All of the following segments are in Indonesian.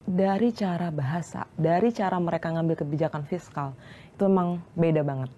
dari cara bahasa, dari cara mereka ngambil kebijakan fiskal, itu memang beda banget.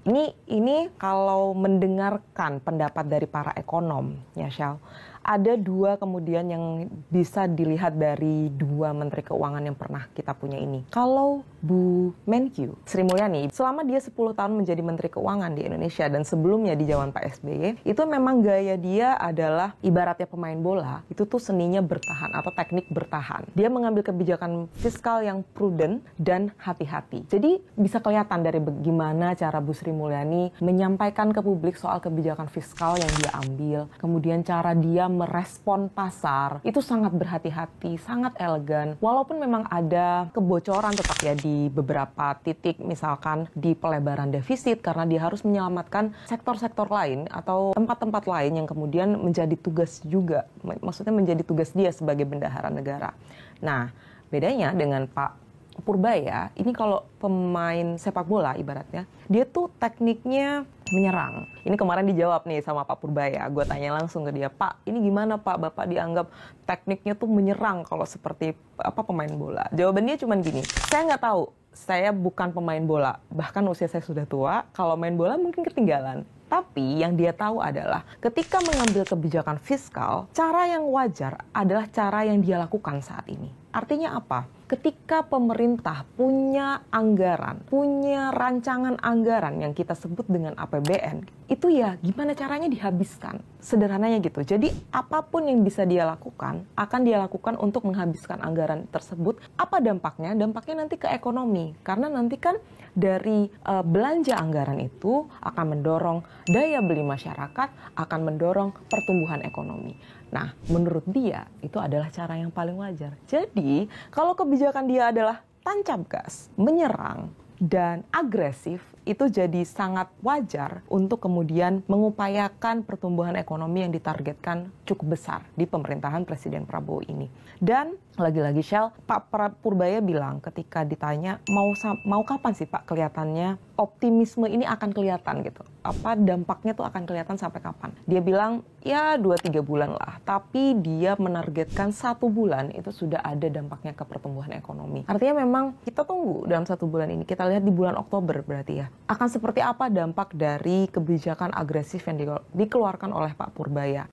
Ini kalau mendengarkan pendapat dari para ekonom, ya Shell, ada dua kemudian yang bisa dilihat dari dua menteri keuangan yang pernah kita punya ini. Kalau Bu Menkyu, Sri Mulyani, selama dia 10 tahun menjadi menteri keuangan di Indonesia dan sebelumnya di zaman Pak SBY, itu memang gaya dia adalah ibaratnya pemain bola, itu tuh seninya bertahan atau teknik bertahan. Dia mengambil kebijakan fiskal yang prudent dan hati-hati. Jadi bisa kelihatan dari bagaimana cara Bu Sri Mulyani menyampaikan ke publik soal kebijakan fiskal yang dia ambil, kemudian cara dia merespon pasar, itu sangat berhati-hati, sangat elegan. Walaupun memang ada kebocoran tetap ya di beberapa titik, misalkan di pelebaran defisit karena dia harus menyelamatkan sektor-sektor lain atau tempat-tempat lain yang kemudian menjadi tugas juga, maksudnya menjadi tugas dia sebagai bendahara negara. Nah, bedanya dengan Pak Purbaya, ini kalau pemain sepak bola ibaratnya, dia tuh tekniknya menyerang. Ini kemarin dijawab nih sama Pak Purbaya, gue tanya langsung ke dia, Pak, ini gimana Pak, Bapak dianggap tekniknya tuh menyerang kalau seperti pemain bola? Jawabannya cuma gini, saya nggak tahu, saya bukan pemain bola, bahkan usia saya sudah tua, kalau main bola mungkin ketinggalan. Tapi yang dia tahu adalah ketika mengambil kebijakan fiskal, cara yang wajar adalah cara yang dia lakukan saat ini. Artinya apa? Ketika pemerintah punya anggaran, punya rancangan anggaran yang kita sebut dengan APBN, itu ya gimana caranya dihabiskan. Sederhananya gitu. Jadi apapun yang bisa dia lakukan, akan dia lakukan untuk menghabiskan anggaran tersebut. Apa dampaknya? Dampaknya nanti ke ekonomi. Karena nanti kan dari belanja anggaran itu akan mendorong daya beli masyarakat, akan mendorong pertumbuhan ekonomi. Nah, menurut dia itu adalah cara yang paling wajar. Jadi, kalau kebijakan dia adalah tancap gas, menyerang, dan agresif, itu jadi sangat wajar untuk kemudian mengupayakan pertumbuhan ekonomi yang ditargetkan cukup besar di pemerintahan Presiden Prabowo ini. Dan lagi-lagi Shell, Pak Purbaya bilang ketika ditanya mau kapan sih Pak kelihatannya optimisme ini akan kelihatan gitu. Apa dampaknya tuh akan kelihatan sampai kapan? Dia bilang ya 2-3 bulan lah. Tapi dia menargetkan 1 bulan itu sudah ada dampaknya ke pertumbuhan ekonomi. Artinya memang kita tunggu dalam 1 bulan ini. Kita lihat di bulan Oktober berarti ya. Akan seperti apa dampak dari kebijakan agresif yang dikeluarkan oleh Pak Purbaya.